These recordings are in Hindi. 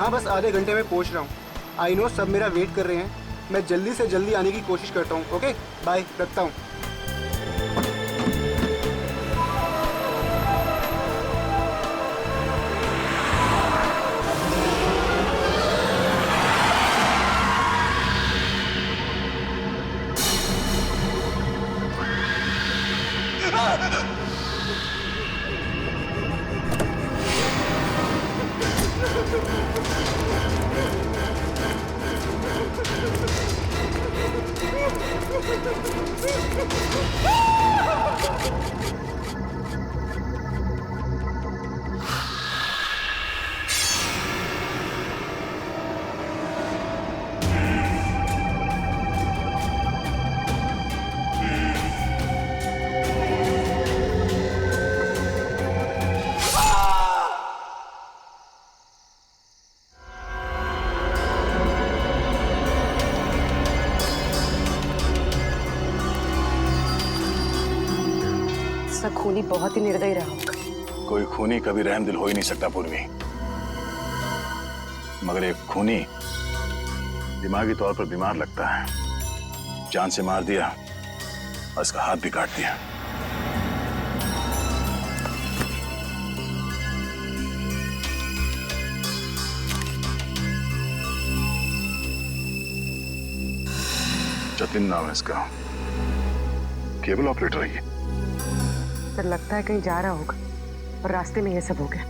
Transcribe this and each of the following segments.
हाँ बस आधे घंटे में पहुंच रहा हूँ। आई नो सब मेरा वेट कर रहे हैं। मैं जल्दी से जल्दी आने की कोशिश करता हूँ। ओके बाय, रखता हूँ। खूनी बहुत ही निर्दयी रहा होगा। कोई खूनी कभी रहमदिल हो ही नहीं सकता पूर्वी, मगर एक खूनी दिमागी तौर पर बीमार लगता है। जान से मार दिया और इसका हाथ भी काट दिया। जतिन नाम है इसका, केबल ऑपरेटर है ये। सर लगता है कहीं जा रहा होगा और रास्ते में ये सब हो गया।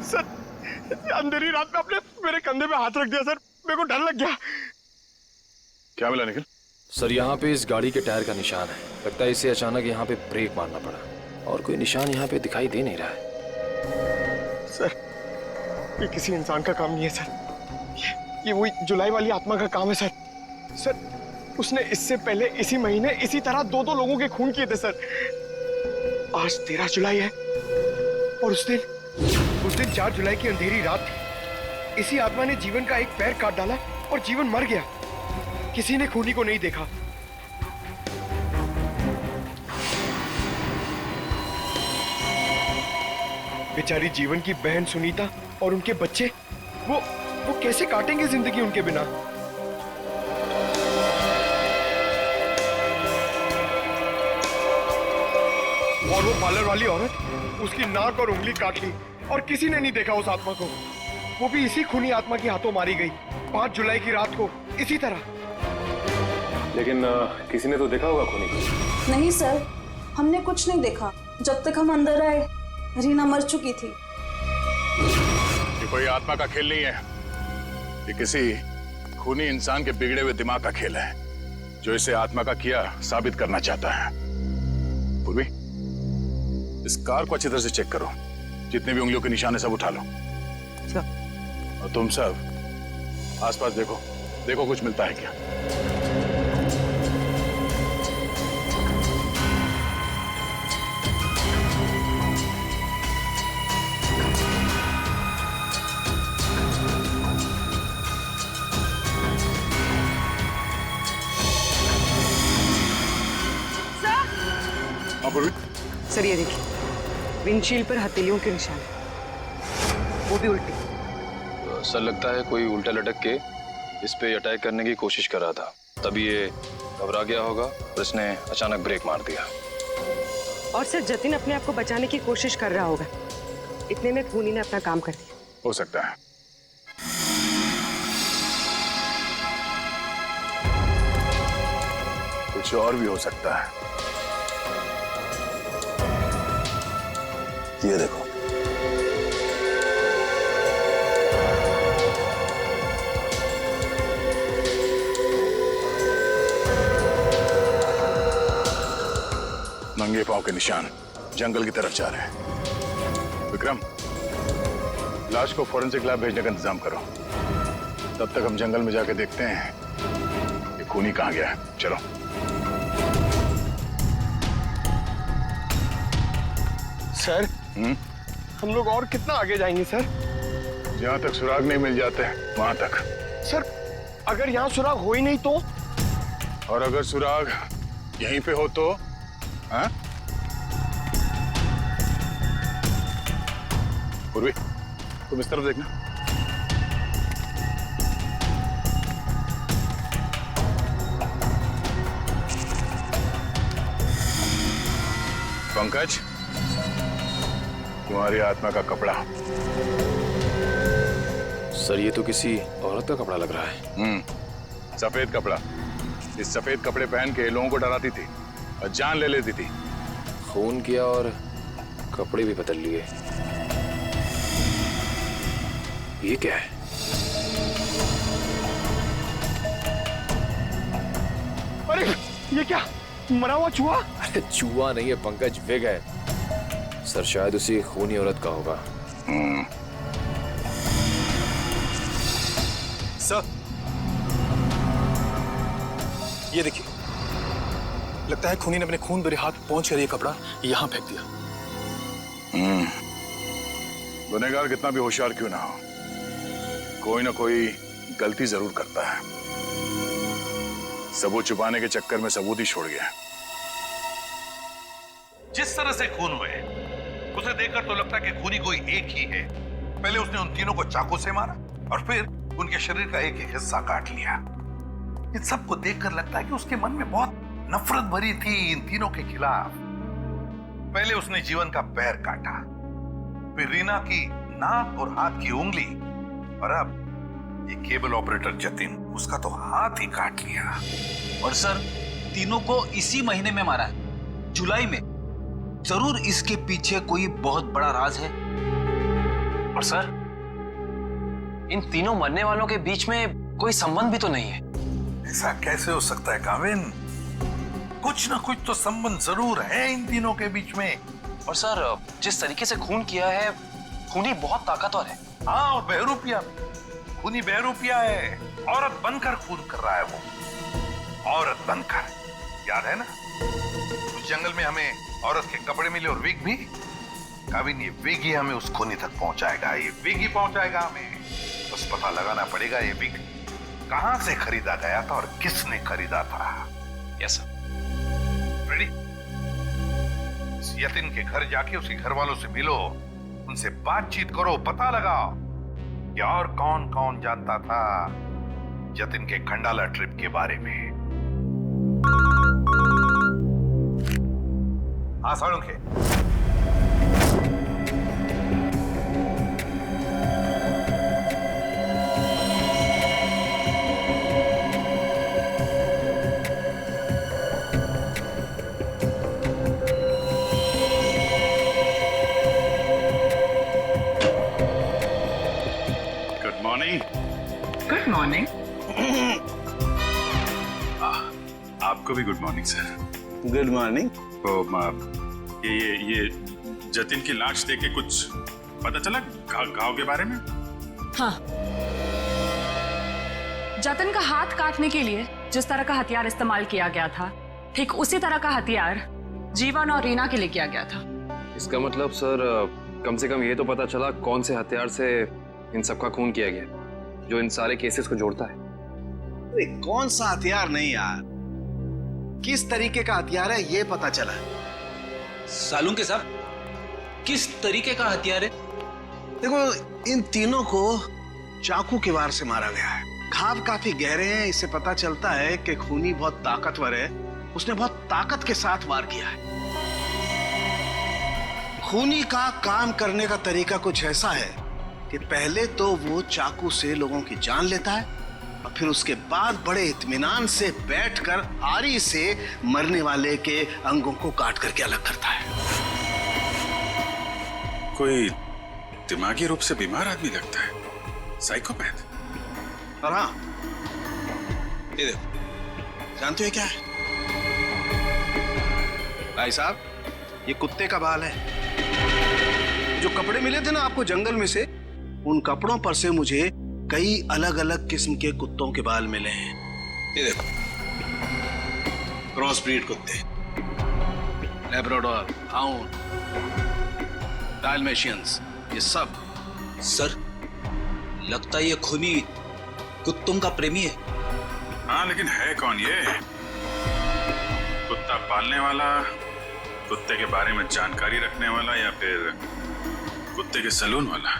सर अंधेरी रात में आपने मेरे कंधे पे हाथ रख दिया सर, मेरे को डर लग गया। क्या मिला निखिल? सर यहाँ पे इस गाड़ी के टायर का निशान है। लगता है इसे अचानक यहाँ पे ब्रेक मारना पड़ा और कोई निशान यहाँ पे दिखाई दे नहीं रहा है। सर ये किसी इंसान का काम नहीं है सर, ये वही जुलाई वाली आत्मा का काम है सर। सर उसने इससे पहले इसी महीने इसी तरह दो लोगों के खून किए थे सर। आज 13 जुलाई है और उस दिन 4 जुलाई की अंधेरी रात थी। इसी आत्मा ने जीवन का एक पैर काट डाला और जीवन मर गया। किसी ने खूनी को नहीं देखा। बेचारी जीवन की बहन सुनीता और उनके बच्चे वो कैसे काटेंगे जिंदगी उनके बिना। और वो पार्लर वाली औरत, उसकी नाक और उंगली काट ली और किसी ने नहीं देखा उस आत्मा को। वो भी इसी खूनी आत्मा के हाथों मारी गई 5 जुलाई की रात को इसी तरह। लेकिन किसी ने तो देखा होगा खूनी को। नहीं सर, हमने कुछ नहीं देखा। जब तक हम अंदर आए रीना मर चुकी थी। ये कोई आत्मा का खेल नहीं है, ये किसी खूनी इंसान के बिगड़े हुए दिमाग का खेल है जो इसे आत्मा का किया साबित करना चाहता है। पूर्वी इस कार को अच्छी तरह से चेक करो, जितने भी उंगलियों के निशान है सब उठा लो। और तुम सब आसपास देखो कुछ मिलता है क्या। सर ये देखिए, विंडशील्ड पर हथेलियों के निशान है, वो भी उल्टी। सर लगता है कोई उल्टा लटक के इस पे अटैक करने की कोशिश कर रहा था, तभी ये घबरा गया होगा और इसने अचानक ब्रेक मार दिया। और सर जतिन अपने आप को बचाने की कोशिश कर रहा होगा, इतने में खूनी ने अपना काम कर दिया। हो सकता है। कुछ और भी हो सकता है। ये देखो, नंगे पांव के निशान जंगल की तरफ जा रहे हैं। विक्रम, लाश को फॉरेंसिक लैब भेजने का इंतजाम करो। तब तक हम जंगल में जाके देखते हैं ये खूनी कहाँ गया है। चलो। सर हम लोग और कितना आगे जाएंगे सर? जहां तक सुराग नहीं मिल जाते वहां तक। सर अगर यहाँ सुराग हो ही नहीं तो? और अगर सुराग यहीं पे हो तो हाँ? पूर्वी, तुम इस तरफ देखना। पंकज, तुम्हारी आत्मा का कपड़ा। सर ये तो किसी औरत का कपड़ा लग रहा है। सफेद कपड़ा। इस सफेद कपड़े पहन के लोगों को डराती थी और जान ले लेती थी। खून किया और कपड़े भी बदल लिए। ये क्या है? अरे ये क्या, मरा हुआ चूहा? अरे चूहा नहीं है पंकज, विग है। सर शायद उसी खूनी औरत का होगा। सर ये देखिए, लगता है खूनी ने अपने खून भरे हाथ पहुंच कर ये कपड़ा यहां फेंक दिया। गुनहगार कितना भी होशियार क्यों ना हो, कोई ना कोई गलती जरूर करता है। सबूत छुपाने के चक्कर में सबूत ही छोड़ गया। जिस तरह से खून हुए उसे देखकर तो लगता है कि खूनी कोई एक ही है। पहले उसने उन तीनों को चाकू से मारा और फिर उनके शरीर का एक एक हिस्सा काट लिया। इन सबको देखकर लगता है कि उसके मन में बहुत नफरत भरी थी इन तीनों के खिलाफ। पहले उसने जीवन का पैर काटा, फिर रीना की नाक और हाथ की उंगली, और अब ये केबल ऑपरेटर जतिन, उसका तो हाथ ही काट लिया। और सर तीनों को इसी महीने में मारा है, जुलाई में। जरूर इसके पीछे कोई बहुत बड़ा राज है। और सर इन तीनों मरने वालों के बीच में कोई संबंध भी तो नहीं है। ऐसा कैसे हो सकता है काविन? कुछ ना कुछ तो संबंध जरूर है इन तीनों के बीच में। और सर जिस तरीके से खून किया है, खूनी बहुत ताकतवर है। हाँ, और बहरूपिया भी। खूनी बहरूपिया है, औरत बनकर खून कर रहा है वो। औरत बनकर, याद है ना उस जंगल में हमें औरत के कपड़े मिले और विग भी। काविन ये विग ही हमें उस खूनी तक पहुंचाएगा, ये विग ही पहुंचाएगा हमें। बस पता लगाना पड़ेगा ये विग कहां से खरीदा गया था और किसने खरीदा था। Yes sir. रेडी? यतिन के घर जाके उसके घर वालों से मिलो, उनसे बातचीत करो, पता लगाओ कि और कौन कौन जानता था जतिन के खंडाला ट्रिप के बारे में। हाँ साळुंखे, गुड मॉर्निंग। आपको भी good morning sir. Good morning. तो ये जतिन की लाश देख के कुछ पता चला घाव के बारे में? हाँ, जतिन का हाथ काटने के लिए जिस तरह का हथियार इस्तेमाल किया गया था, ठीक उसी तरह का हथियार जीवन और रीना के लिए किया गया था। इसका मतलब सर कम से कम ये तो पता चला कौन से हथियार से इन सबका खून किया गया, जो इन सारे केसेस को जोड़ता है। अरे कौन सा हथियार नहीं यार, किस तरीके का हथियार है ये पता चला। सालुंखे साहब, किस तरीके का हथियार है? देखो, इन तीनों को चाकू के वार से मारा गया है। घाव काफी गहरे हैं, इससे पता चलता है कि खूनी बहुत ताकतवर है, उसने बहुत ताकत के साथ वार किया है। खूनी का काम करने का तरीका कुछ ऐसा है कि पहले तो वो चाकू से लोगों की जान लेता है और फिर उसके बाद बड़े इत्मीनान से बैठकर आरी से मरने वाले के अंगों को काट करके अलग करता है। कोई दिमागी रूप से बीमार आदमी लगता है, साइकोपैथ। और हाँ, ये देखो, जानते हो क्या है भाई साहब? ये कुत्ते का बाल है। जो कपड़े मिले थे ना आपको जंगल में से, उन कपड़ों पर से मुझे कई अलग अलग किस्म के कुत्तों के बाल मिले हैं। ये देखो, क्रॉस ब्रीड कुत्ते, लैब्राडोर, हाउंड, डाल्मेशियंस, ये सब। सर लगता है ये खूनी कुत्तों का प्रेमी है। हाँ, लेकिन है कौन ये? कुत्ता पालने वाला कुत्ते के बारे में जानकारी रखने वाला या फिर कुत्ते के सैलून वाला?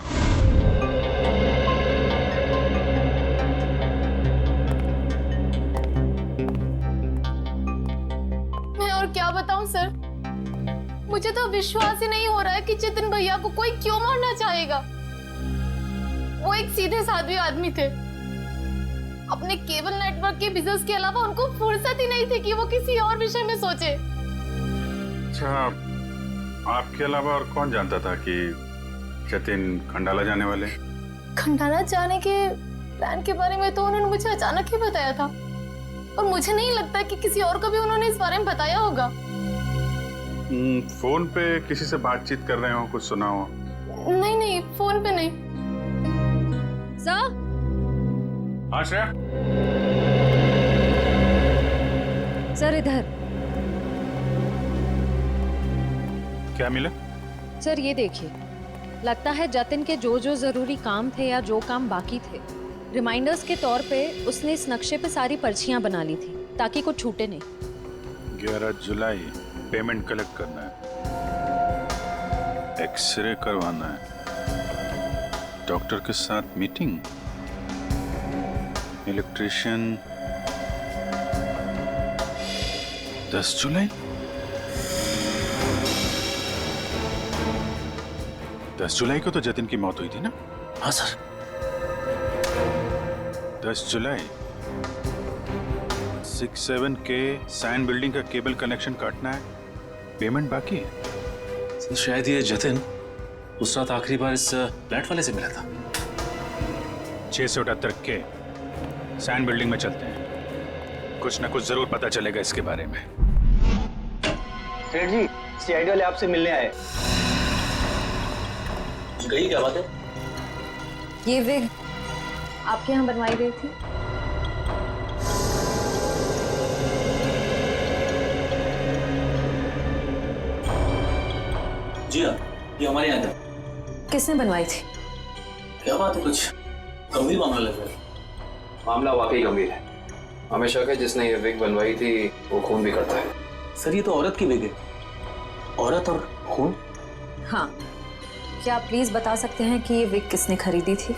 मैं और क्या बताऊं सर, मुझे तो विश्वास ही नहीं हो रहा है कि जतिन भैया को कोई क्यों मारना चाहेगा। वो एक सीधे साधे आदमी थे। अपने केबल नेटवर्क के बिजनेस के अलावा उनको फुर्सत ही नहीं थी कि वो किसी और विषय में सोचे। अच्छा, आपके अलावा और कौन जानता था कि जतिन खंडाला जाने वाले? खंडाला जाने के प्लान के बारे में तो उन्होंने मुझे अचानक ही बताया था, और मुझे नहीं लगता कि किसी और को भी उन्होंने इस बारे में बताया होगा। फोन पे किसी से बातचीत कर रहे हो, कुछ सुना हो? नहीं नहीं, फोन पे नहीं। सर? हाँ श्रेया। सर इधर। क्या मिला? सर ये देखिए, लगता है जतिन के जो जो जरूरी काम थे या जो काम बाकी थे, रिमाइंडर्स के तौर पे उसने इस नक्शे पे सारी पर्चियां बना ली थी ताकि कुछ छूटे नहीं। 11 जुलाई पेमेंट कलेक्ट करना है, एक्सरे करवाना है, डॉक्टर के साथ मीटिंग, इलेक्ट्रिशियन 10 जुलाई। 10 जुलाई को तो जतिन की मौत हुई थी ना? हाँ सर। 10 जुलाई 67 के साइन बिल्डिंग का केबल कनेक्शन काटना है, पेमेंट बाकी है। सर शायद ये जतिन उस रात आखिरी बार इस फ्लैट वाले से मिला था। 678 के साइन बिल्डिंग में चलते हैं, कुछ ना कुछ जरूर पता चलेगा इसके बारे में। सेठ जी, सीआईडी वाले आपसे मिलने आए। गई क्या बात है? ये विग आपके यहाँ बनवाई गई थी? जी हाँ, ये हमारे यहाँ था। किसने बनवाई थी? क्या बात है, कुछ गंभीर मामला लग रहा है। मामला वाकई गंभीर है। हमें शक है जिसने ये विग बनवाई थी वो खून भी करता है। सर ये तो औरत की विग है। औरत और खून? हाँ, क्या आप प्लीज बता सकते हैं कि ये विग किसने खरीदी थी?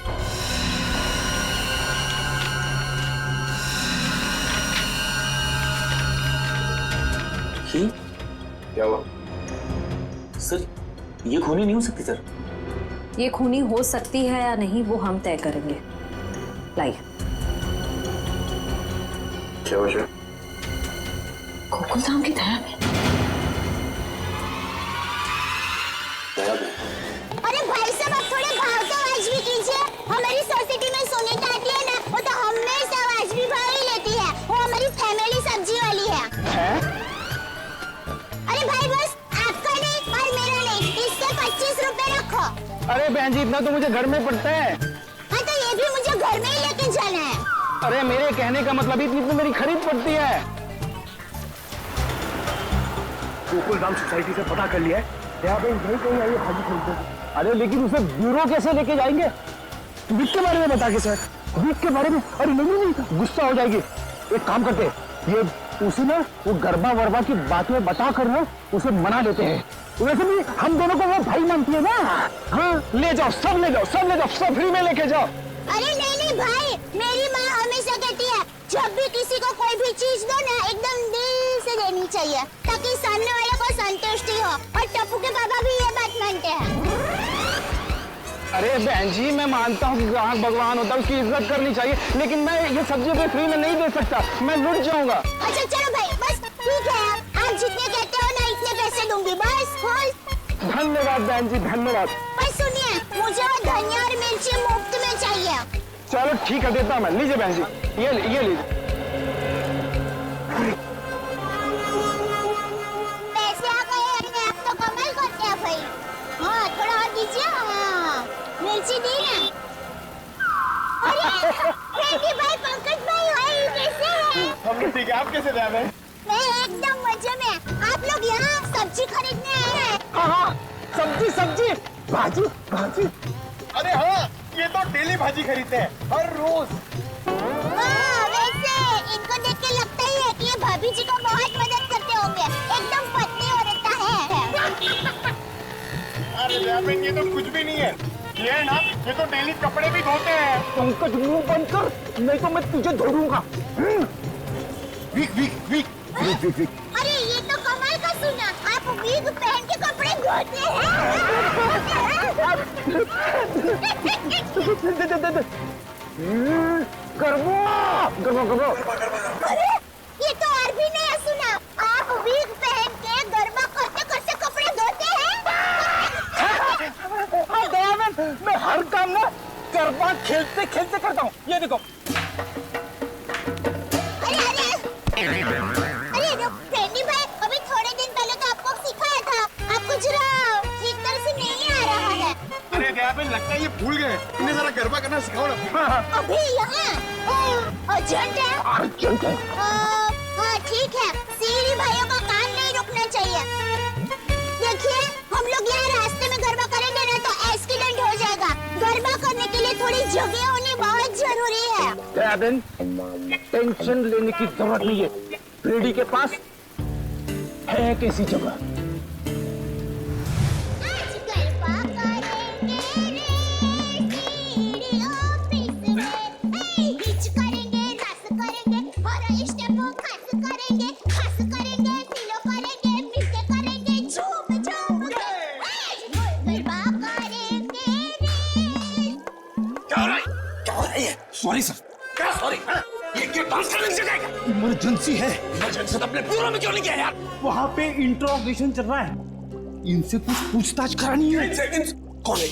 क्या हुआ? सर ये खूनी नहीं हो सकती सर। ये खूनी हो सकती है या नहीं वो हम तय करेंगे। लाइए। क्या वजह? गोकुल धाम की दया में। अरे भाई साहब, आप थोड़े भाव तो आज भी कीजिए। हमारी सोसाइटी में सुनीता आती है ना, वो तो हमेशा आज भी भाव ही लेती है। वो हमारी फैमिली सब्जी वाली है। अरे भाई बस आपका नहीं और मेरा नहीं, इससे 25 रुपए रखो। अरे बहन जी, इतना तो मुझे घर में पड़ता है। हाँ तो ये भी मुझे घर में ही लेके जाना है। अरे मेरे कहने का मतलब इतनी तो मेरी खरीद पड़ती है। गोकुल धाम सोसाइटी से पता कर लिया है, यहाँ पे नहीं कहीं आइए भाजी खरीदते। अरे लेकिन उसे ब्यूरो कैसे लेके जाएंगे? बिग के बारे में बता के सर, बिग के बारे में? अरे नहीं, गुस्सा हो जाएगी। एक काम करते हैं, ये उसे ना वो गरबा वरबा की बातें बता कर ना उसे मना लेते हैं। वैसे भी हम दोनों को वो भाई मानती है ना। हाँ ले जाओ, सब ले जाओ, सब ले जाओ, सब फ्री में लेके जाओ। अरे नहीं भाई, मेरी माँ हमेशा कहती है जब भी किसी को कोई भी चीज दो ना एकदम दिल से देनी चाहिए ताकि सामने वाले को संतुष्टि हो। और टप्पू के पापा भी ये बात मानते हैं। अरे बहन जी, मैं मानता हूँ कि ग्राहक भगवान होता है, उसकी इज्जत करनी चाहिए, लेकिन मैं ये सब्जी पे फ्री में नहीं दे सकता, मैं लुट जाऊंगा। अच्छा चलो भाई, बस ठीक है, आप जितने कहते हो ना इतने पैसे दूंगी, बस खुश। धन्यवाद बहन जी, धन्यवाद। पर सुनिए, मुझे वो धनिया और मिर्ची मुफ्त में चाहिए। चलो ठीक है, देता मैं। लीजिए बहन जी, ये लीजिए। पैसे आ गए, आप तो कमाल करते हैं भाई। हाँ थोड़ा और दीजिए। हाँ मिर्ची दी ना। अरे रेड्डी भाई, पंकज भाई कैसे हैं? हम ठीक है, आप कैसे रह रहे हैं? मैं एकदम मजे में। आप लोग यहाँ सब्जी खरीदने आए हैं? हाँ, सब्जी, भाजी। अरे हाँ, ये तो डेली भाजी खरीदते हैं, हर रोज। वैसे इनको देख के लगता ही है कि ये भाभी जी को बहुत मदद करते होंगे। एकदम पत्नी औरत है। जैमिन ये तो कुछ भी नहीं है, ये है ना, ये तो डेली कपड़े भी धोते हैं। पंकज मुंह बंद कर, नहीं तो मैं तुझे धोऊंगा। Week week week week week week. अरे ये तो कमाल का सुना, आप विग पहन के कपड़े धोते हैं। गर्मा गर्मा गर्मा। अरे ये तो और भी नया सुना, आप विग पहन के गरबा करते करते कपड़े धोते हैं। दयानंद, मैं हर काम ना गरबा खेलते खेलते करता हूँ। ये देखो। अरे फ्रेंडी भाई, अभी थोड़े दिन पहले तो आपको सिखाया था, आपको जरा ठीक तरह से नहीं आ रहा है। अरे दयाबेन, लगता है ये भूल गए, इन्हें जरा गरबा करना सिखाओ ना। अभी यहाँ अर्जेंट है। अर्जेंट है। हाँ ठीक है, सीरी भाइयों का काम नहीं रुकना चाहिए। देखिए, हम लोग यहाँ रास्ते में गरबा करेंगे ना तो एक्सीडेंट हो जाएगा। गरबा करने के लिए थोड़ी जगह होनी बहुत जरूरी है। दयाबेन, टेंशन लेने की जरूरत नहीं है, फ्रेडी के पास है कैसी जगह। Sorry sir. क्या सॉरी? ये क्या डांस करने की जगह है? इमरजेंसी है। इमरजेंसी तो अपने ब्यूरो में क्यों नहीं गया यार? वहाँ पे इंट्रोगेशन चल रहा है, इनसे कुछ पूछताछ करानी है। कौन है?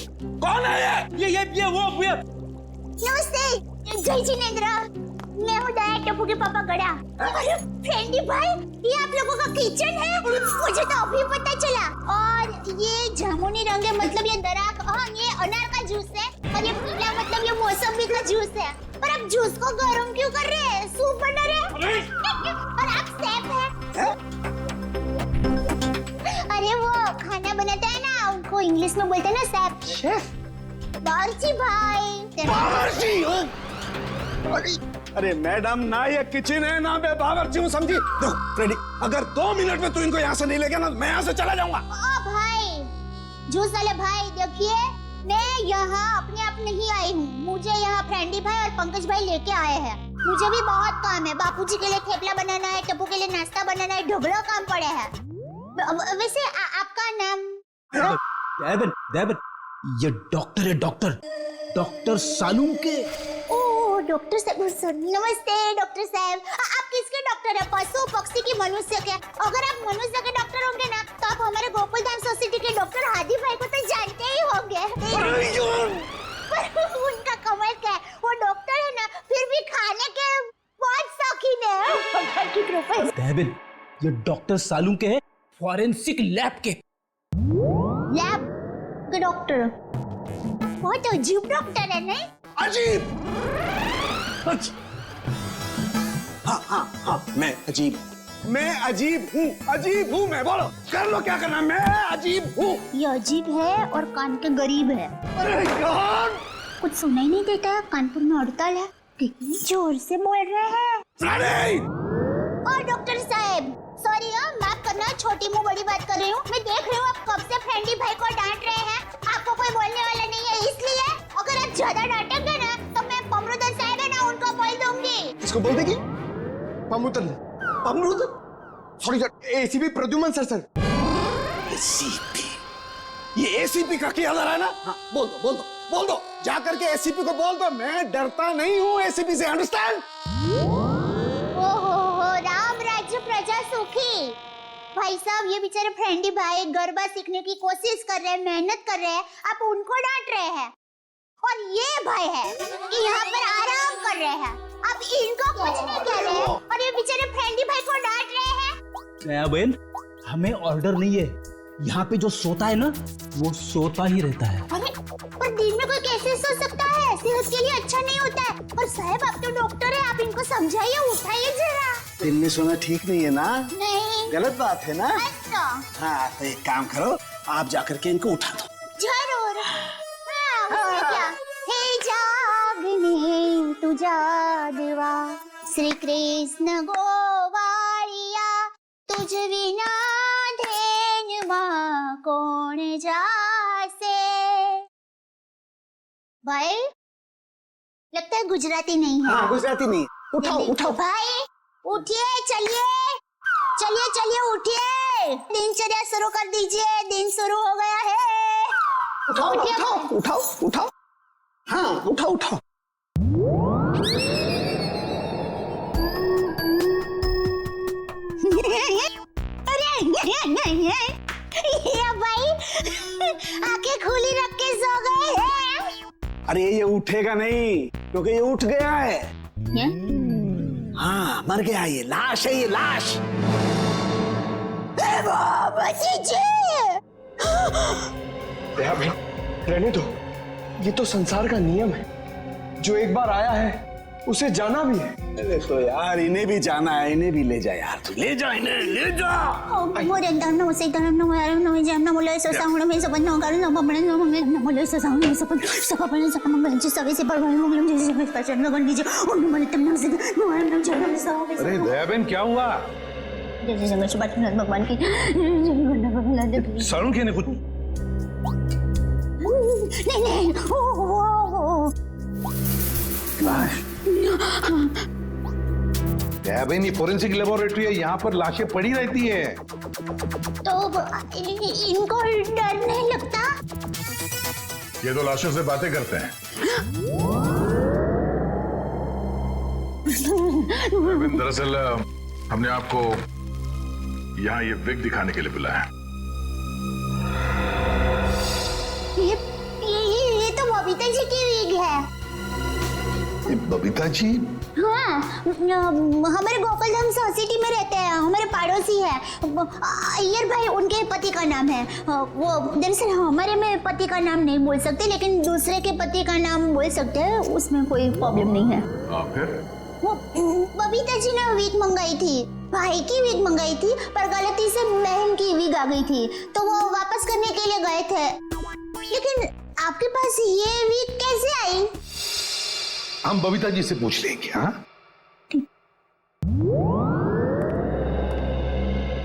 कौन है ये वो नमस्ते, जय जिनेंद्र, मैं हूँ दया टप्पू के पापा गड़ा। अरे फ्रेंडी भाई, ये आप लोगों का किचन है? मुझे तो अभी पता चला। और ये जामुनी रंग है, मतलब ये दराक, हाँ ये अनार का जूस है, और ये पीला मतलब ये मौसमी का जूस है। पर आप जूस को गर्म क्यों कर रहे हैं? सूप बना रहे हैं? और आप शेफ हैं? अरे वो खाना बनाता है ना, उनको इंग्लिश में बोलते हैं ना शेफ। बावर्ची भाई। बावर्ची हो? अरे मैडम, ना ये किचन है ना मैं बावर्ची हूँ, समझी? देखो फ्रेडी, अगर 2 मिनट में तू इनको यहाँ से नहीं ले गया ना, मैं यहाँ से चला जाऊंगा। ओ भाई, जूस वाले भाई, देखिए मैं यहाँ अपने आप नहीं आई हूँ, मुझे यहाँ फ्रेंडी भाई और पंकज भाई लेके आए हैं। मुझे भी बहुत काम है, बापूजी के लिए थेपला बनाना है, टप्पू के लिए नाश्ता बनाना है, ढगला काम पड़े हैं। वैसे आपका नाम? दयाबेन, ये डॉक्टर है, डॉक्टर सालूम के। ओह डॉक्टर साहब, नमस्ते डॉक्टर साहब। आप किसके डॉक्टर है, पशु पक्षी की मनुष्य के? अगर आप मनुष्य के डॉक्टर होंगे ना तो आप हमारे गोकुलधाम सोसाइटी के डॉक्टर हादी भाई को तो जानते ही होंगे। उनका कमाल क्या है, वो डॉक्टर है ना, फिर भी खाने के बहुत शौकीन है। दयाबेन, ये डॉक्टर सालूम के है, फॉरेंसिक लैब के। लैब के डॉक्टर? बहुत अजीब डॉक्टर है नहीं? अजीब? हाँ, मैं अजीब हूँ, मैं। बोलो, कर लो क्या करना, मैं अजीब हूँ। ये अजीब है और कान के गरीब है। अरे यार, कुछ सुनाई नहीं देता है, कानपुर में हड़ताल है, कितनी जोर से बोल रहे हैं। और डॉक्टर साहब, सॉरी माफ करना, छोटी मुंह बड़ी बात कर रही हूँ। मैं देख रही हूँ आप कब से फ्रेंडी भाई को डांट रहे हैं, आपको कोई बोलने वाला नहीं है, इसलिए अगर आप ज्यादा डांटेंगे ना तो मैं पमरुदन साहब है ना, उनको बोल दूंगी। किसको बोल देगी? पमरुदन? Sorry sir, ACP Pradyuman sir. ACP? ये एसीपी का क्या है ना? हाँ, बोल दो, जा करके एसीपी को बोल दो, मैं डरता नहीं हूँ एसीपी से, अंडरस्टैंड? ओहो, राम राज्य प्रजा सुखी। भाई साहब, ये बेचारे फ्रेंडी भाई गरबा सीखने की कोशिश कर रहे हैं, मेहनत कर रहे हैं, आप उनको डांट रहे हैं। और ये भाई है कि यहाँ पर आराम कर रहे हैं, आप इनको कुछ नहीं कह रहे हैं, और ये बेचारे फ्रेंडी भाई को डांट रहे हैं। दयाबेन, हमें ऑर्डर नहीं है, यहाँ पे जो सोता है ना वो सोता ही रहता है। अरे पर दिन में कोई कैसे सो सकता है, सेहत के लिए अच्छा नहीं होता है। और साहब आप तो डॉक्टर है, आप इनको समझाइए, उठाइए जरा। दिन में सोना ठीक नहीं है ना? नहीं, गलत बात है ना? अच्छा। हाँ, तो एक काम करो, आप जाकर के इनको उठा दो। जरूर। हाँ, क्या? हे जागने तू जागवा, श्री कृष्ण गोवालिया, तुझ विना धेनवा कोण जासे, भाई लगता है गुजराती नहीं है। हाँ, गुजराती नहीं। उठाओ उठाओ भाई, उठिए, चलिए चलिए चलिए, उठिए, दिनचर्या शुरू कर दीजिए, दिन शुरू हो गया है। उठाओ उठाओ उठाओ उठाओ, हाँ उठाओ उठाओ। ये भाई आंखें खुली रख के सो गए हैं। अरे ये उठेगा नहीं, क्योंकि ये उठ गया है। हाँ, मर गया, ये लाश है, ये लाश। रहने दो, ये तो संसार का नियम है। जो एक बार आया है उसे जाना भी है। अरे तो यार इन्हें भी जाना है, इन्हें भी ले जा यार, तू ले जा इन्हें, ले जा। मोरे अंदर न उसे तरह न यार न जाम न बोले सो साउंड में सब न कर न बमणे न मंगे न बोले सो साउंड में सब बने सब मंगल जी सभी से परवान मंगल जी से पहचान न बन दीजिए और न मरे तमना से न आए न जाना में सब। अरे दयाबेन क्या हुआ? जैसे संघर्ष से बात भगवान की सारुण के ने कुछ नहीं ओ दयाबेन, ये फोरेंसिक लेबोरेटरी है, यहाँ पर लाशें पड़ी रहती है। तो इनको डर नहीं लगता? ये तो लाशों से बातें करते हैं। दरअसल हमने आपको यहाँ ये विग दिखाने के लिए बुलाया। ये तो बबीता जी की विग है। ये बबीता जी? हाँ, हमारे गोकुलधाम सोसाइटी में रहते हैं, हमारे पड़ोसी है। अय्यर भाई उनके पति का नाम है। वो दरअसल हमारे में पति का नाम नहीं बोल सकते, लेकिन दूसरे के पति का नाम बोल सकते हैं, उसमें कोई प्रॉब्लम नहीं है। फिर वो बबीता जी ने विग मंगाई थी, भाई की विग मंगाई थी, पर गलती से बहन की विग आ गई थी, तो वो वापस करने के लिए गए थे। लेकिन आपके पास ये विग कैसे आई? हम बबीता जी से पूछ लेंगे। हाँ,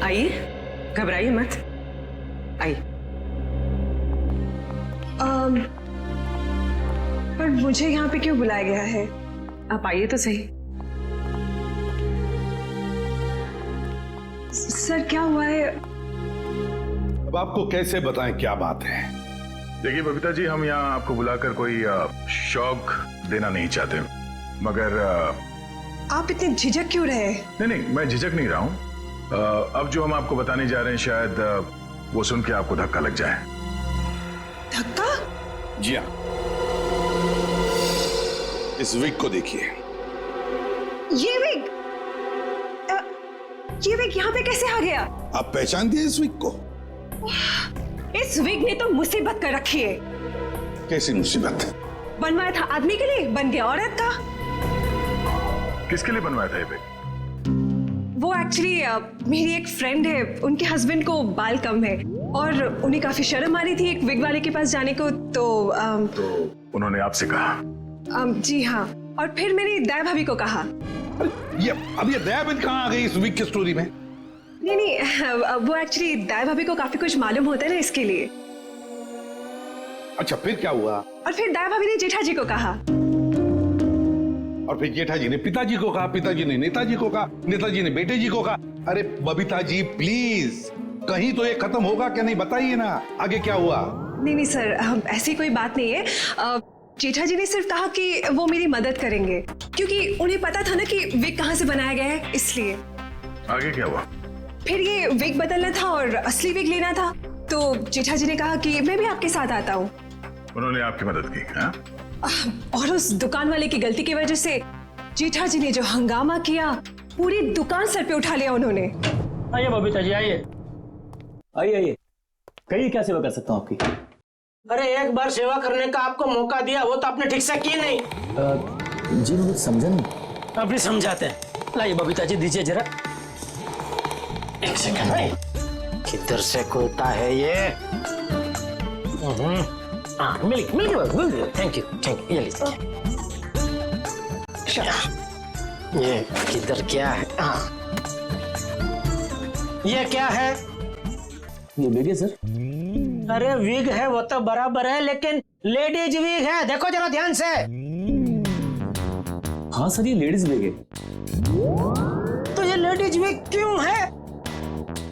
आइए, घबराइए मत, आइए। पर मुझे यहाँ पे क्यों बुलाया गया है? आप आइए तो सही। सर क्या हुआ है? अब आपको कैसे बताएं क्या बात है? देखिए बबीता जी, हम यहाँ आपको बुलाकर कोई शौक देना नहीं चाहते, मगर आप इतने झिझक क्यों रहे? नहीं, मैं झिझक नहीं रहा हूँ। अब जो हम आपको बताने जा रहे हैं, शायद वो सुन के आपको धक्का लग जाए। धक्का? जी हाँ, इस विग को देखिए। ये विग यहाँ पे कैसे आ गया? आप पहचान दिए इस विग को? इस विग ने तो मुसीबत कर रखी है। कैसी मुसीबत? बनवाया था आदमी के लिए, बन गया औरत का। किसके लिए बनवाया था ये विग? वो एक्चुअली मेरी एक फ्रेंड है, उनके हस्बैंड को बाल कम है और उन्हें काफी शर्म आ रही थी एक विग वाले के पास जाने को, तो उन्होंने आपसे कहा? जी हाँ, और फिर मेरी दया भाभी को कहा। अब ये दयाबेन कहाँ आ गई इस विग की स्टोरी में? नहीं, वो एक्चुअली दया भाभी को काफी कुछ मालूम होता है ना, इसके लिए। अच्छा, फिर क्या हुआ? और फिर दया भाभी ने जेठा जी को कहा, और फिर जेठा जी ने पिताजी को कहा, पिताजी ने नेताजी को कहा, नेताजी ने बेटे जी को कहा। अरे बबीता जी प्लीज, कहीं तो ये खत्म होगा क्या नहीं, बताइए ना आगे क्या हुआ? नहीं सर, ऐसी कोई बात नहीं है। जेठा जी ने सिर्फ कहा कि वो मेरी मदद करेंगे, क्योंकि उन्हें पता था ना कि विग कहाँ से बनाया गया है, इसलिए। आगे क्या हुआ? फिर ये विग बदलना था और असली विग लेना था, तो जेठा जी ने कहा कि मैं भी आपके साथ आता हूँ। उन्होंने आपकी मदद की? हाँ? और उस दुकान वाले की गलती की वजह से जेठा जी ने जो हंगामा किया, पूरी दुकान सर पे उठा लिया उन्होंने। आइए बबीता जी, आइए आइए, कहिए क्या सेवा कर सकता हूँ आपकी? अरे एक बार सेवा करने का आपको मौका दिया, वो तो आपने ठीक से की नहीं। जी मैं कुछ समझा नहीं। अभी समझाते हैं। लाइए बबीता जी, दीजिए जरा। एक सेकंड, किधर से खोता है ये? मिल गया। थैंक यू, ये लीजिए। ये किधर क्या है? ये क्या है? ये विग है सर। अरे विग है वो तो बराबर है, लेकिन लेडीज वीक है, देखो जरा ध्यान से। हाँ सर, ये लेडीज विग है। तो ये लेडीज वीक क्यों है?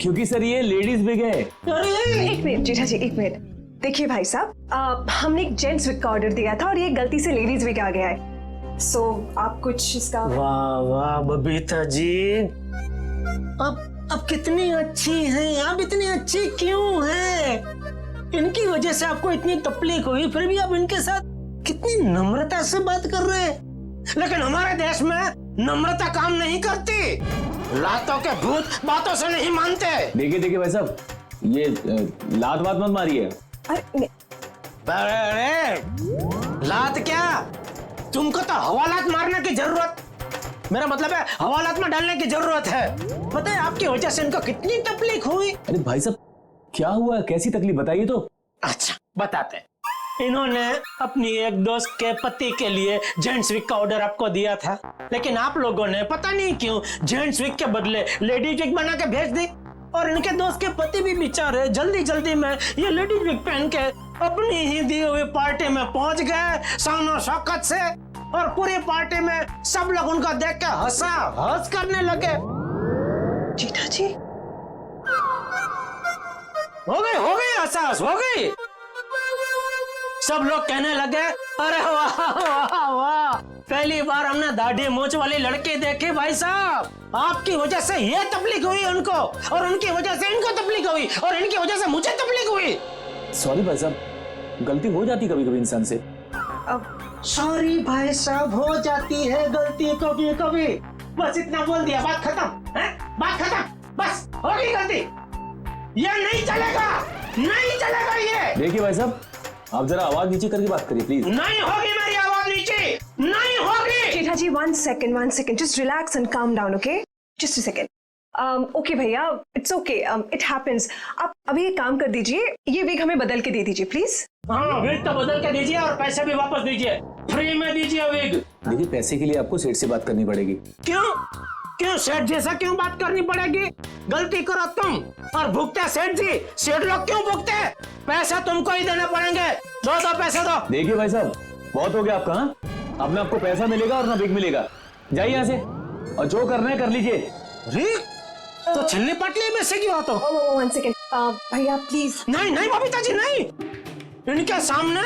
क्योंकि सर ये लेडीज विग है। अरे एक मिनट जेठा जी, एक मिनट। देखिए भाई साहब, हमने एक जेंट्स विग का ऑर्डर दिया था और ये गलती से लेडीज विग आ गया है। सो आप कुछ इसका। वाह वाह बबीता जी, अब कितनी अच्छी हैं आप, इतनी अच्छी क्यों हैं? इनकी वजह से आपको इतनी तकलीफ हुई, फिर भी आप इनके साथ कितनी नम्रता से बात कर रहे हैं। लेकिन हमारे देश में नम्रता काम नहीं करती, लातों के भूत बातों से नहीं मानते। देखिए देखिए भाई साहब, ये लात बात मत मारिए। अरे लात क्या, तुमको तो हवालात मारने की जरूरत, मेरा मतलब है हवालात में डालने की जरूरत है। पता है आपकी वजह से इनको कितनी तकलीफ हुई। अरे भाई साहब क्या हुआ, कैसी तकलीफ बताइए तो। अच्छा बताते। इन्होंने अपनी एक दोस्त के पति के लिए जेंट्स वीक का ऑर्डर आपको दिया था, लेकिन आप लोगों ने पता नहीं क्यों जेंट्स वीक के बदले लेडीज वीक बना के भेज दी। और इनके दोस्त के पति भी बेचारे जल्दी जल्दी में ये लेडीज वीक पहन के अपनी ही दी हुई पार्टी में पहुंच गए शानो शौकत से, और पूरी पार्टी में सब लोग उनको देख के हंस करने लगे। जेठा जी हो गई एहसास हो गई। सब लोग कहने लगे अरे वाह वाह वाह, पहली बार हमने दाढ़ी मूंछ वाली लड़की देखी भाई साहब। आपकी वजह से ये तकलीफ हुई उनको, और उनकी वजह से इनको तकलीफ हुई, और इनकी वजह से मुझे तकलीफ हुई। सॉरी भाई साहब, गलती हो जाती कभी कभी इंसान से। अब सॉरी भाई साहब, हो जाती है गलती कभी कभी, बस इतना बोल दिया, बात खत्म है, बात खत्म, बस हो गई गलती। ये नहीं चलेगा, नहीं चलेगा ये। देखिए भाई साहब, आप जरा आवाज नीचे करके बात करिए प्लीज। नहीं होगी मेरी आवाज नीचे, नहीं होगी। जेठा जी one second, just relax and calm down, okay? Just a second. Okay भैया, it's okay, it happens. आप अभी एक काम कर दीजिए, ये विग हमें बदल के दे दीजिए प्लीज। हाँ विग तो बदल के दीजिए, और पैसे भी वापस दीजिए, फ्री में दीजिए विग। देखिए पैसे के लिए आपको सेठ से बात करनी पड़ेगी। क्यों सेठ जैसा क्यों बात करनी पड़ेगी? गलती करो तुम और भुगते सेठ जी, सेठ लोग क्यों भुगते? पैसा तुमको ही देने पड़ेंगे, दो पैसे दो। देखिए भाई साहब, बहुत हो गया आपका। अब ना आपको पैसा मिलेगा और ना बिग मिलेगा, जाइए यहाँ से, और जो करना है कर लीजिए। तो छिलनी पटली में से क्यों? तो one second, भैया प्लीज। नहीं बबीता जी नहीं, इनके सामने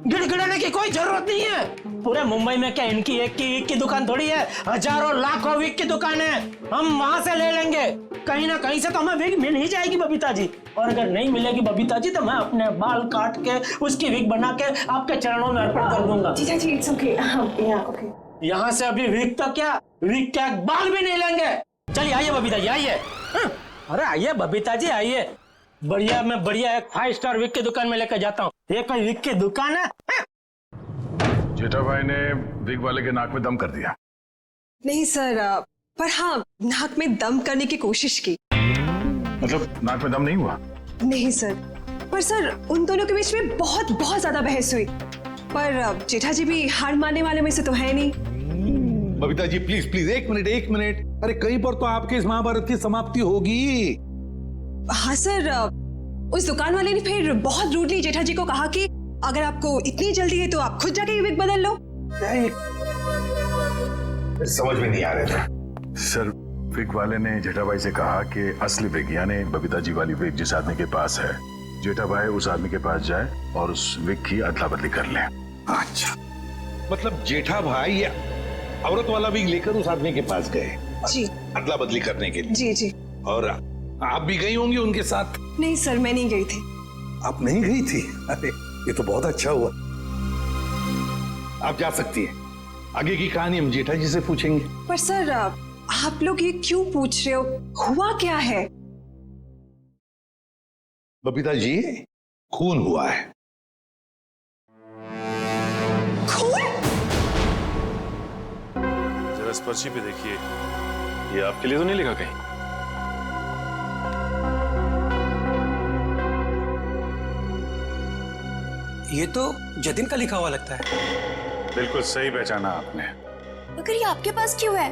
गिड़गिड़ाने की कोई जरूरत नहीं है। पूरे मुंबई में क्या इनकी एक की वीक की दुकान थोड़ी है, हजारों लाखों वीक की दुकान है, हम वहां से ले लेंगे। कहीं ना कहीं से तो हमें वीक मिल ही जाएगी बबीता जी, और अगर नहीं मिलेगी बबीता जी तो मैं अपने बाल काट के उसकी वीक बना के आपके चरणों में अर्पण कर दूंगा। जीजा जी इट्स ओके, ओके। यहाँ से अभी वीक तो क्या, वीक क्या बाल भी नहीं लेंगे। चलिए आइए बबीता जी आइए। अरे आइए बबीता जी आइए, बढ़िया मैं बढ़िया एक 5 स्टार वीक की दुकान में लेकर जाता हूँ। ये कोई वीक की दुकान है? जेठा भाई ने विग वाले के नाक में दम कर दिया। नहीं सर, पर हाँ नाक में दम करने की कोशिश की। मतलब नाक में दम नहीं हुआ? नहीं सर, पर सर उन दोनों के बीच में बहुत ज्यादा बहस हुई, पर जेठा जी भी हार मानने वाले में से तो है नहीं। बबीता जी प्लीज एक मिनट, अरे कहीं पर तो आपके इस महाभारत की समाप्ति होगी। हाँ सर, उस दुकान वाले ने फिर बहुत रूडली जेठा जी को कहा कि अगर आपको इतनी जल्दी है तो आप खुद जाके ये विग बदल लो। समझ में नहीं आ रहा था सर। विग वाले ने जेठा भाई से कहा कि असली विग यानी बबीता जी वाली विग जिस आदमी के पास है, जेठा भाई उस आदमी के पास जाए और उस विग की अदला बदली कर ले। अच्छा, मतलब जेठा भाई ये औरत वाला विग लेकर उस आदमी के पास गए जी, अदला बदली करने के लिए। जी। और आप भी गई होंगी उनके साथ? नहीं सर, मैं नहीं गई थी। आप नहीं गई थी? अरे ये तो बहुत अच्छा हुआ। आप जा सकती हैं, आगे की कहानी हम जेठा जी से पूछेंगे। पर सर आप लोग ये क्यों पूछ रहे हो, हुआ क्या है? बबीता जी खून हुआ है। खून? जरा इस पर्ची पे देखिए, ये आपके लिए तो नहीं लिखा कहीं? ये तो जतिन का लिखा हुआ लगता है। बिल्कुल सही पहचाना आपने। मगर ये आपके पास क्यों है?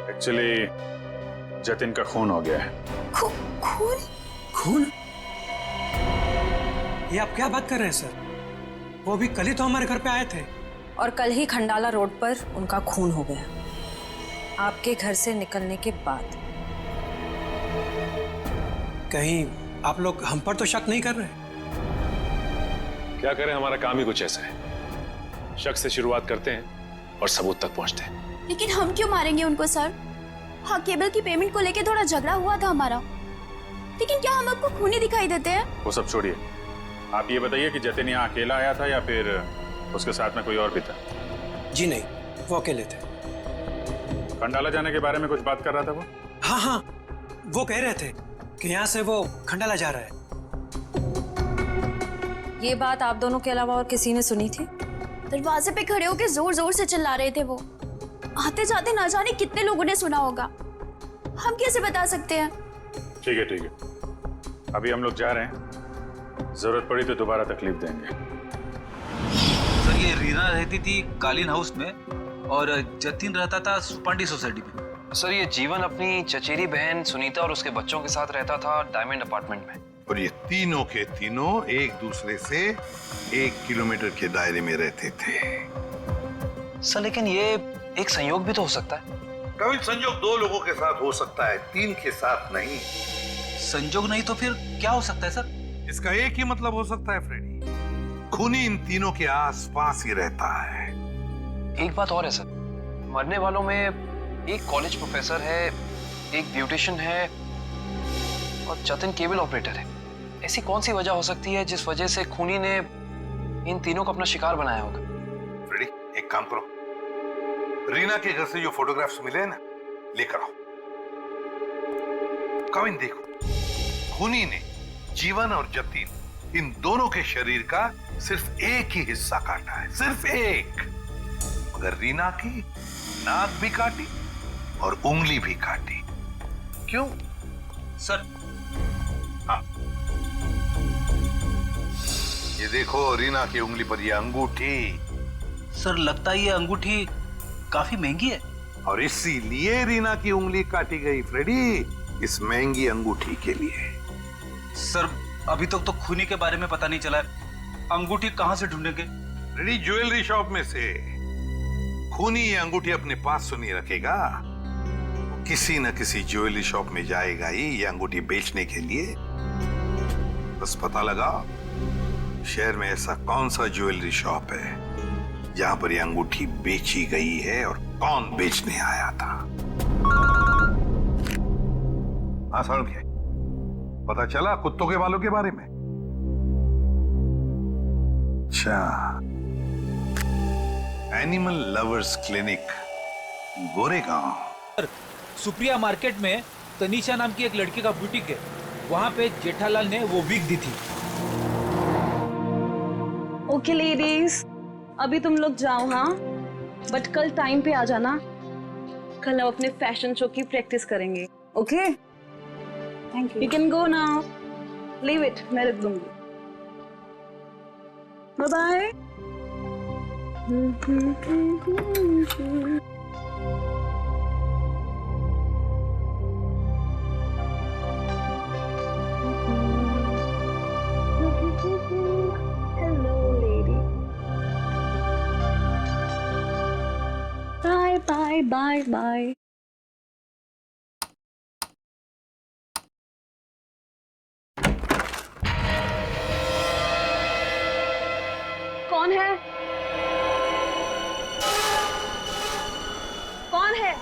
एक्चुअली जतिन का खून हो गया है। खून? ये आप क्या बात कर रहे हैं सर? वो भी कल ही तो हमारे घर पे आए थे। और कल ही खंडाला रोड पर उनका खून हो गया, आपके घर से निकलने के बाद। कहीं आप लोग हम पर तो शक नहीं कर रहे? क्या करें, हमारा काम ही कुछ ऐसा है। शक से शुरुआत करते हैं और सबूत तक पहुंचते हैं। लेकिन हम क्यों मारेंगे उनको सर? हाँ, केबल की पेमेंट को लेके थोड़ा झगड़ा हुआ था हमारा, लेकिन क्या हम आपको खूनी दिखाई देते हैं? वो सब छोड़िए, आप ये बताइए कि जतिन यहाँ अकेला आया था या फिर उसके साथ में कोई और भी था? जी नहीं, वो अकेले थे। खंडाला जाने के बारे में कुछ बात कर रहा था वो? हाँ हाँ, वो कह रहे थे कि यहाँ से वो खंडाला जा रहा है। ये बात आप दोनों के अलावा और किसी ने सुनी थी? दरवाजे पे खड़े होकर जोर जोर से चिल्ला रहे थे वो। आते जाते ना जाने कितने लोगों ने सुना होगा, हम कैसे बता सकते हैं? ठीक है ठीक है, अभी हम लोग जा रहे हैं, जरूरत पड़ी तो दोबारा तकलीफ देंगे। सर, ये रीना रहती थी कालीन हाउस में और जतिन रहता था सुपांडी सोसाइटी में। सर, ये जीवन अपनी चचेरी बहन सुनीता और उसके बच्चों के साथ रहता था डायमंड अपार्टमेंट में। और ये तीनों के तीनों एक दूसरे से 1 किलोमीटर के दायरे में रहते थे। सर, लेकिन ये एक संयोग भी तो हो सकता है। कभी संयोग 2 लोगों के साथ हो सकता है, 3 के साथ नहीं। संयोग नहीं तो फिर क्या हो सकता है सर? इसका एक ही मतलब हो सकता है फ्रेडी, खूनी इन तीनों के आसपास ही रहता है। एक बात और है सर, मरने वालों में एक कॉलेज प्रोफेसर है, एक ब्यूटिशियन है और जतिन केबल ऑपरेटर है। ऐसी कौन सी वजह हो सकती है जिस वजह से खूनी ने इन तीनों को अपना शिकार बनाया होगा? फ्रेडी, एक काम करो, रीना के घर से जो फोटोग्राफ्स मिले ना, लेकर आओ। कविन देखो, खूनी ने जीवन और जतिन इन दोनों के शरीर का सिर्फ एक ही हिस्सा काटा है, सिर्फ एक। मगर रीना की नाक भी काटी और उंगली भी काटी। क्यों सर? हाँ, ये देखो रीना की उंगली पर ये अंगूठी। सर, लगता है ये अंगूठी काफी महंगी है। और इसीलिए रीना की उंगली काटी गई फ्रेडी, इस महंगी अंगूठी के लिए। सर, अभी तक तो खूनी के बारे में पता नहीं चला है, अंगूठी कहां से ढूंढेंगे? फ्रेडी, ज्वेलरी शॉप में से। खूनी ये अंगूठी अपने पास तो नहीं रखेगा, किसी न किसी ज्वेलरी शॉप में जाएगा ही ये अंगूठी बेचने के लिए। बस पता लगा शहर में ऐसा कौन सा ज्वेलरी शॉप है जहां पर ये अंगूठी बेची गई है और कौन बेचने आया था। हाँ सर, क्या पता चला कुत्तों के बालों के बारे में? अच्छा, animal lovers clinic, Goregaon. Supriya market में तनीषा नाम की एक लड़की का बुटीक है, वहां पे जेठालाल ने वो विग दी थी। ओके लेडीज, अभी तुम लोग जाओ, हाँ, बट कल टाइम पे आ जाना। कल हम अपने फैशन शो की प्रैक्टिस करेंगे। Okay, thank you. You can go now, leave it, मैं रख दूंगी। Bye bye. Bye, bye, bye. कौन है? कौन है?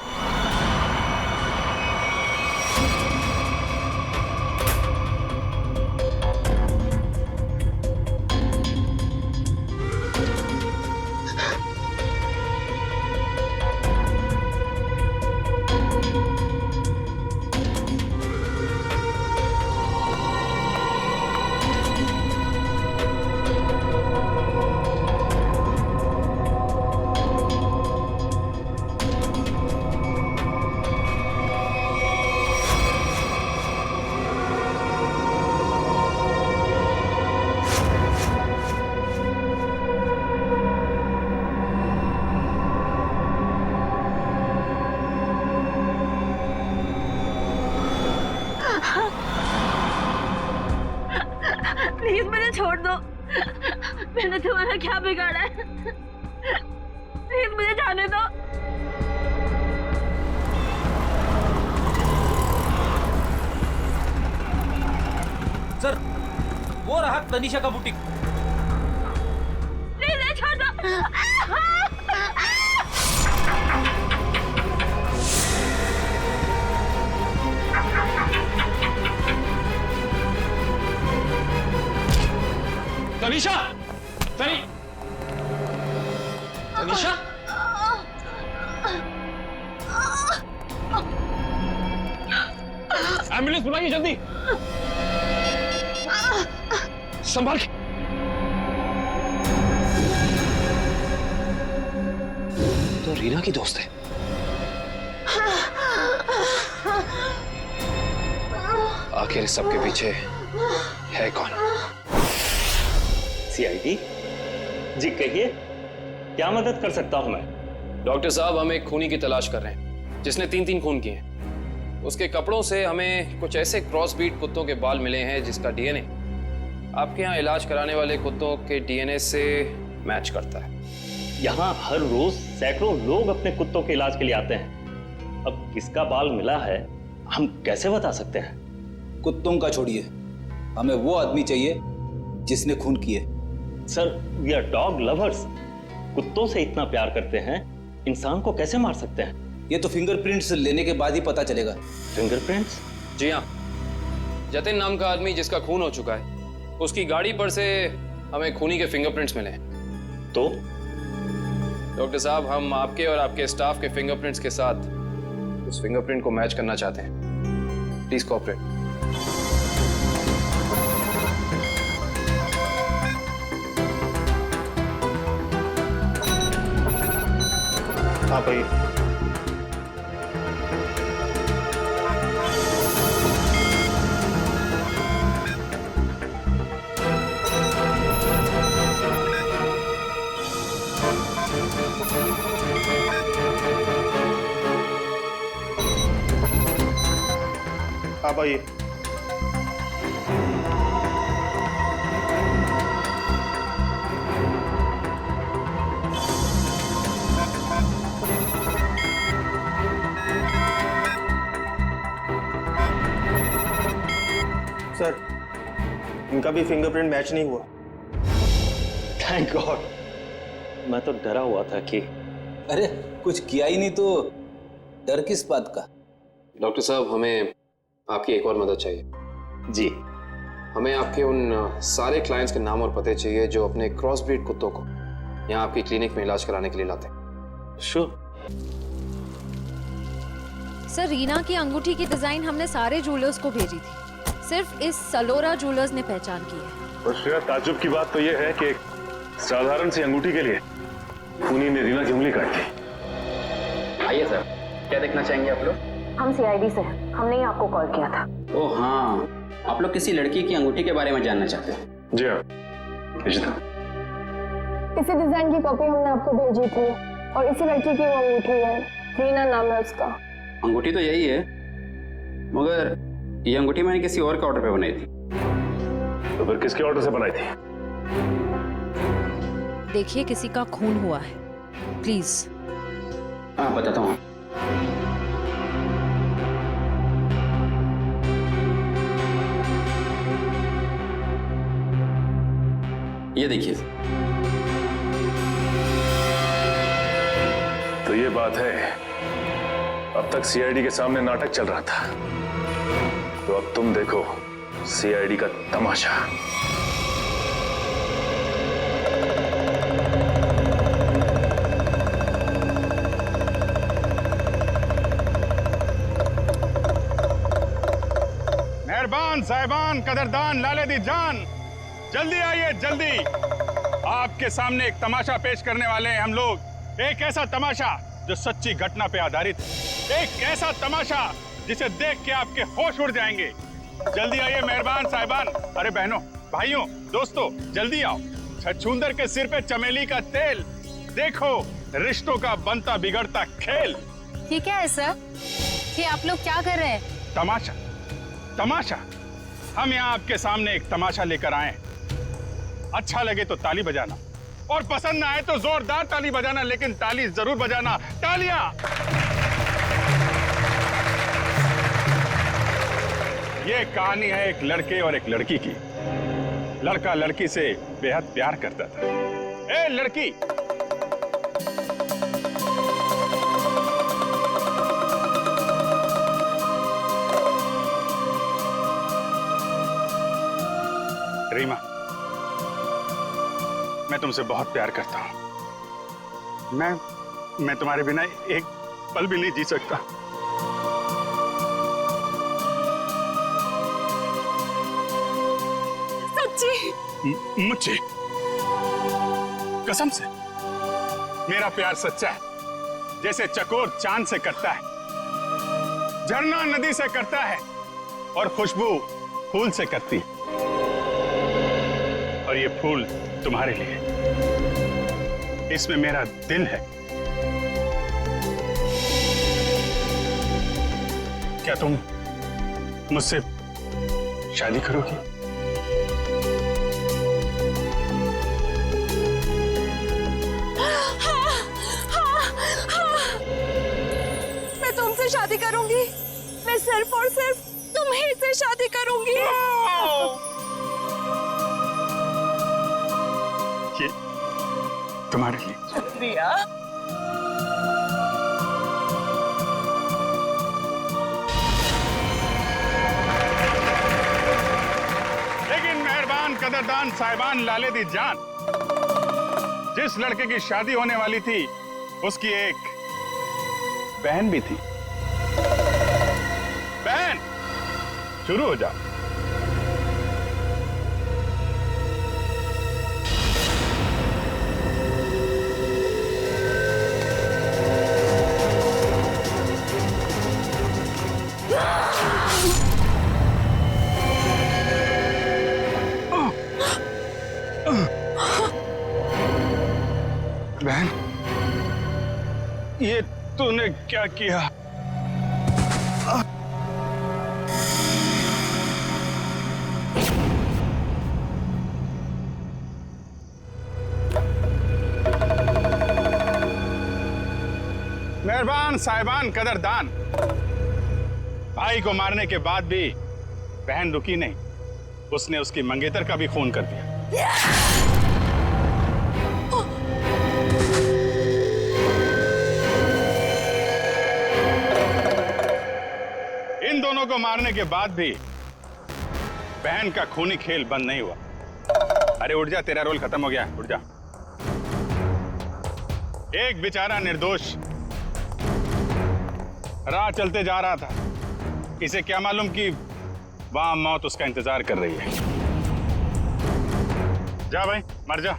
प्लीज मुझे छोड़ दो, मैंने तुम्हारा क्या बिगाड़ा है? प्लीज मुझे जाने दो। सर, वो रहा तनीषा का बुटीक। प्लीज छोड़ दो। तनीषा, तनीषा, एम्बुलेंस बुलाइए जल्दी। संभाल के। तो रीना की दोस्त है। आखिर इस सबके पीछे है कौन? सीआईडी जी, कहिए क्या मदद कर सकता हूं मैं? डॉक्टर साहब, हम एक खूनी की तलाश कर रहे हैं जिसने 3 खून किए हैं। उसके कपड़ों से हमें कुछ ऐसे क्रॉस ब्रीड कुत्तों के बाल मिले हैं जिसका डीएनए आपके यहाँ इलाज कराने वाले कुत्तों के डीएनए से मैच करता है। यहाँ हर रोज सैकड़ों लोग अपने कुत्तों के इलाज के लिए आते हैं। अब किसका बाल मिला है हम कैसे बता सकते हैं? कुत्तों का छोड़िए, हमें वो आदमी चाहिए जिसने खून किए। Sir, we are dog lovers. कुत्तों से इतना प्यार करते हैं, इंसान को कैसे मार सकते हैं? ये तो फिंगरप्रिंट्स लेने के बाद ही पता चलेगा। फिंगरप्रिंट्स? जी हाँ, जतिन नाम का आदमी जिसका खून हो चुका है, उसकी गाड़ी पर से हमें खूनी के फिंगरप्रिंट्स मिले हैं। तो डॉक्टर साहब, हम आपके और आपके स्टाफ के फिंगरप्रिंट्स के साथ उस फिंगरप्रिंट को मैच करना चाहते हैं। Please cooperate. हाँ भाई। हाँ भाई। सर, इनका भी फिंगरप्रिंट मैच नहीं हुआ। Thank God. मैं तो डरा हुआ था कि अरे कुछ किया ही नहीं तो डर किस बात का? डॉक्टर साहब, हमें आपकी एक और मदद चाहिए। जी। हमें आपके उन सारे क्लाइंट्स के नाम और पते चाहिए जो अपने क्रॉस ब्रीड कुत्तों को यहाँ आपकी क्लिनिक में इलाज कराने के लिए लाते हैं। श्योर। सर, रीना की अंगूठी की डिजाइन हमने सारे जूलर्स को भेजी थी, सिर्फ इस सलोरा जूलर्स ने पहचान की है। और श्रेया, ताज्जुब की बात तो यह है कि एक साधारण सी अंगूठी के लिए खूनी ने रीना की उंगली काट दी। आइए सर, क्या देखना चाहेंगे आप लोग? हम सीआईडी से हैं, हमने ही आपको कॉल किया था। ओह हाँ, आप लोग किसी लड़की की अंगूठी के बारे में जानना चाहते हैं? जी हाँ। इसी डिजाइन की कॉपी हमने आपको भेजी थी और इसी लड़की की वो अंगूठी है, रीना नाम है उसका। अंगूठी तो यही है, मगर ये अंगूठी मैंने किसी और के ऑर्डर पे बनाई थी। तो फिर किसके ऑर्डर से बनाई थी? देखिए, किसी का खून हुआ है, प्लीज। हाँ बताता हूँ। ये देखिए। तो ये बात है, अब तक सीआईडी के सामने नाटक चल रहा था, तो अब तुम देखो सीआईडी का तमाशा। मेहरबान साहिबान, कदरदान, लाले दी जान, जल्दी आइए जल्दी। आपके सामने एक तमाशा पेश करने वाले हैं हम लोग। एक ऐसा तमाशा जो सच्ची घटना पे आधारित है, एक ऐसा तमाशा जिसे देख के आपके होश उड़ जाएंगे। जल्दी आइए मेहरबान साहिबान। अरे बहनों, भाइयों, दोस्तों, जल्दी आओ। छछूंदर के सिर पे चमेली का तेल, देखो रिश्तों का बनता बिगड़ता खेल। ये क्या है सर? ये आप लोग क्या कर रहे हैं? तमाशा, तमाशा। हम यहाँ आपके सामने एक तमाशा लेकर आए। अच्छा लगे तो ताली बजाना और पसंद ना आए तो जोरदार ताली बजाना, लेकिन ताली जरूर बजाना। तालियां। ये कहानी है एक लड़के और एक लड़की की। लड़का लड़की से बेहद प्यार करता था। ए लड़की, रीमा, मैं तुमसे बहुत प्यार करता हूं। मैं तुम्हारे बिना एक पल भी नहीं जी सकता। सच्ची? मुझे कसम से मेरा प्यार सच्चा है, जैसे चकोर चांद से करता है, झरना नदी से करता है और खुशबू फूल से करती है। और ये फूल तुम्हारे लिए, इसमें मेरा दिल है। क्या तुम मुझसे शादी करोगी? मैं तुमसे शादी करूंगी। मैं सिर्फ और सिर्फ तुम्हीं से शादी करूंगी। ये तुम्हारे लिए। शुक्रिया। लेकिन मेहरबान कदरदान साहिबान लाले दी जान, जिस लड़के की शादी होने वाली थी उसकी एक बहन भी थी। बहन, शुरू हो जाओ। बहन, ये तूने क्या किया? मेहरबान साहिबान कदरदान, भाई को मारने के बाद भी बहन रुकी नहीं, उसने उसकी मंगेतर का भी खून कर दिया। इन दोनों को मारने के बाद भी बहन का खूनी खेल बंद नहीं हुआ। अरे उठ जा, तेरा रोल खत्म हो गया, उठ जा। एक बेचारा निर्दोष राह चलते जा रहा था, इसे क्या मालूम कि वहां मौत उसका इंतजार कर रही है। जा भाई, मर जा।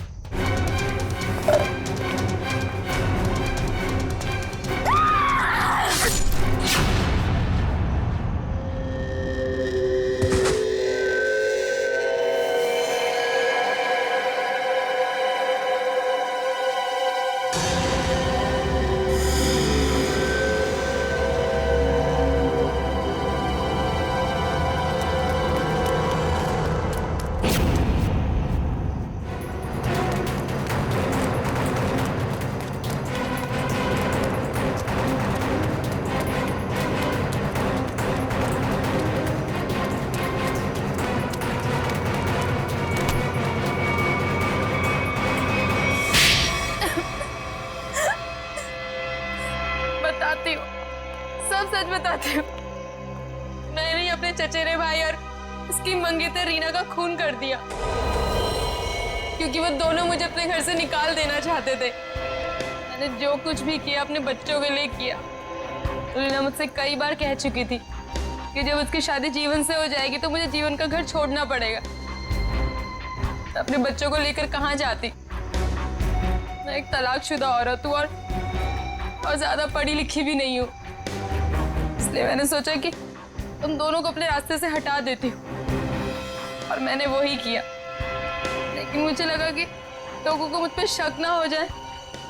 बताती हूँ, सब सच बताती हूँ। मैंने ही अपने चचेरे भाई और उसकी मंगेतर रीना का खून कर दिया, क्योंकि वो दोनों मुझे अपने घर से निकाल देना चाहते थे। मैंने जो कुछ भी किया अपने बच्चों के लिए किया। रीना मुझसे कई बार कह चुकी थी कि जब उसकी शादी जीवन से हो जाएगी तो मुझे जीवन का घर छोड़ना पड़ेगा। अपने बच्चों को लेकर कहाँ जाती? मैं एक तलाकशुदा औरत हूँ और ज्यादा पढ़ी लिखी भी नहीं हूँ, इसलिए मैंने सोचा कि तुम दोनों को अपने रास्ते से हटा देती हूँ, और मैंने वो ही किया। लेकिन मुझे लगा कि लोगों को मुझ पर शक ना हो जाए,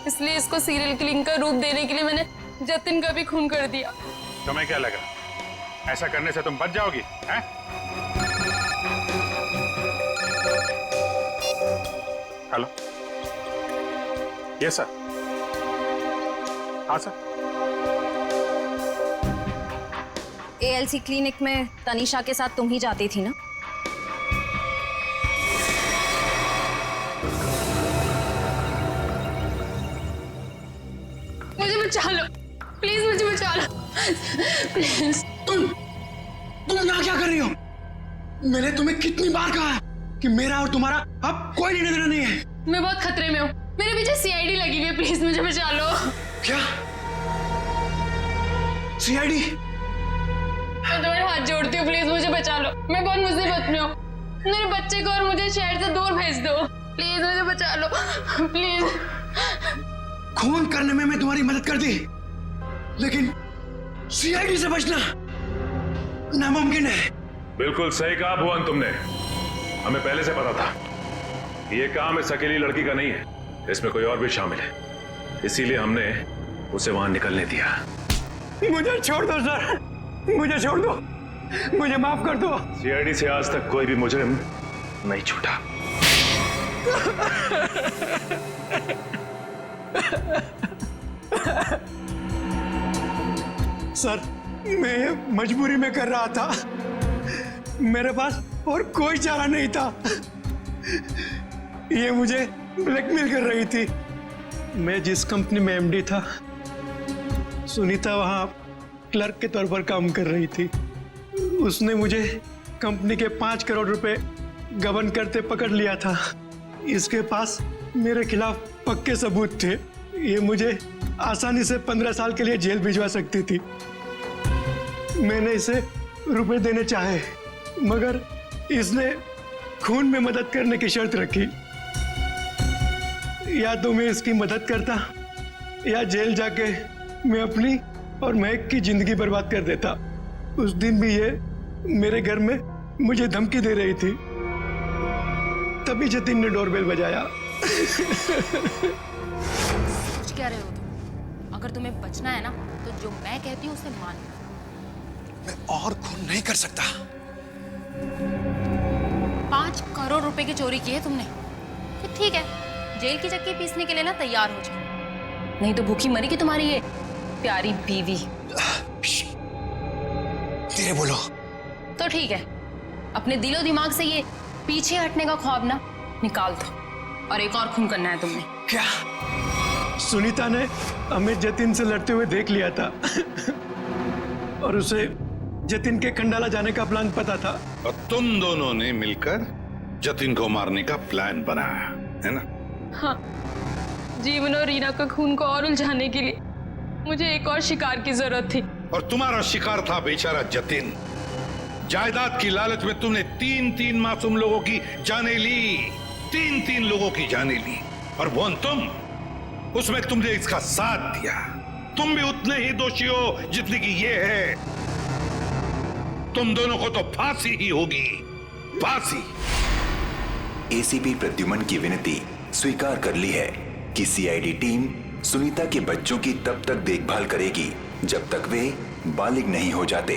इसलिए इसको सीरियल किलिंग का रूप देने के लिए मैंने जतिन का भी खून कर दिया। तुम्हें क्या लगा ऐसा करने से तुम बच जाओगी, हैं? Hello, yes sir. हाँ सर। ALC क्लिनिक में तनीषा के साथ तुम ही जाती थी ना? मुझे बचा लो प्लीज, मुझे बचा लो प्लीज। तुम यहाँ क्या कर रही हो? मैंने तुम्हें कितनी बार कहा है कि मेरा और तुम्हारा अब कोई लेना देना नहीं है। मैं बहुत खतरे में हूँ, मेरे पीछे CID लगी हुई है, प्लीज मुझे बचा लो। क्या CID? मैं तुम्हारे हाथ जोड़ती हूँ, प्लीज मुझे बचा लो। मैं बहुत मुसीबत में हूँ, मेरे बच्चे को और मुझे शहर से दूर भेज दो, प्लीज मुझे बचा लो प्लीज। खून करने में मैं तुम्हारी मदद कर दी, लेकिन CID से बचना नामुमकिन है। बिल्कुल सही कहा भुवन तुमने। हमें पहले से पता था ये काम इस अकेली लड़की का नहीं है, इसमें कोई और भी शामिल है, इसीलिए हमने उसे वहां निकलने दिया। मुझे छोड़ दो सर, मुझे छोड़ दो, मुझे माफ कर दो। CID से आज तक कोई भी मुजरिम नहीं छूटा। सर, मैं मजबूरी में कर रहा था, मेरे पास और कोई चारा नहीं था। ये मुझे ब्लैकमेल कर रही थी। मैं जिस कंपनी में MD था, सुनीता वहां क्लर्क के तौर पर काम कर रही थी। उसने मुझे कंपनी के 5 करोड़ रुपए गबन करते पकड़ लिया था। इसके पास मेरे खिलाफ पक्के सबूत थे। ये मुझे आसानी से 15 साल के लिए जेल भिजवा सकती थी। मैंने इसे रुपए देने चाहे, मगर इसने खून में मदद करने की शर्त रखी। या तो मैं इसकी मदद करता या जेल जाके मैं अपनी और महक की जिंदगी बर्बाद कर देता। उस दिन भी ये मेरे घर में मुझे धमकी दे रही थी। तभी जतिन ने डोरबेल बजाया। कुछ कह रहे हो तुम? अगर तुम्हें बचना है ना तो जो मैं कहती हूँ उसे मान। मैं और खून नहीं कर सकता। 5 करोड़ रुपए की चोरी की है तुमने, तो ठीक है, जेल की चक्की पीसने के लिए ना तैयार हो जाओ, नहीं तो भूखी मरेगी तुम्हारी ये प्यारी बीवी। धीरे बोलो। तो ठीक है, अपने दिलो दिमाग से ये पीछे हटने का ख्वाब ना निकाल दो, और एक और खून करना है तुमने। क्या? सुनीता ने हमें जतिन से लड़ते हुए देख लिया था और उसे जतिन के खंडाला जाने का प्लान पता था। और तुम दोनों ने मिलकर जतिन को मारने का प्लान बनाया है ना? हाँ, जीवन और रीना का खून को और उलझाने के लिए मुझे एक और शिकार की जरूरत थी। और तुम्हारा शिकार था बेचारा जतिन। जायदाद की लालच में तुमने 3-3 मासूम लोगों की जानें ली, 3-3 लोगों की जानें ली, और वो तुम, उसमें तुमने इसका साथ दिया। तुम भी उतने ही दोषी हो जितनी की ये है। तुम दोनों को तो फांसी ही होगी, फांसी। ACP प्रद्युमन की विनती स्वीकार कर ली है कि CID टीम सुनीता के बच्चों की तब तक देखभाल करेगी जब तक वे बालिग नहीं हो जाते।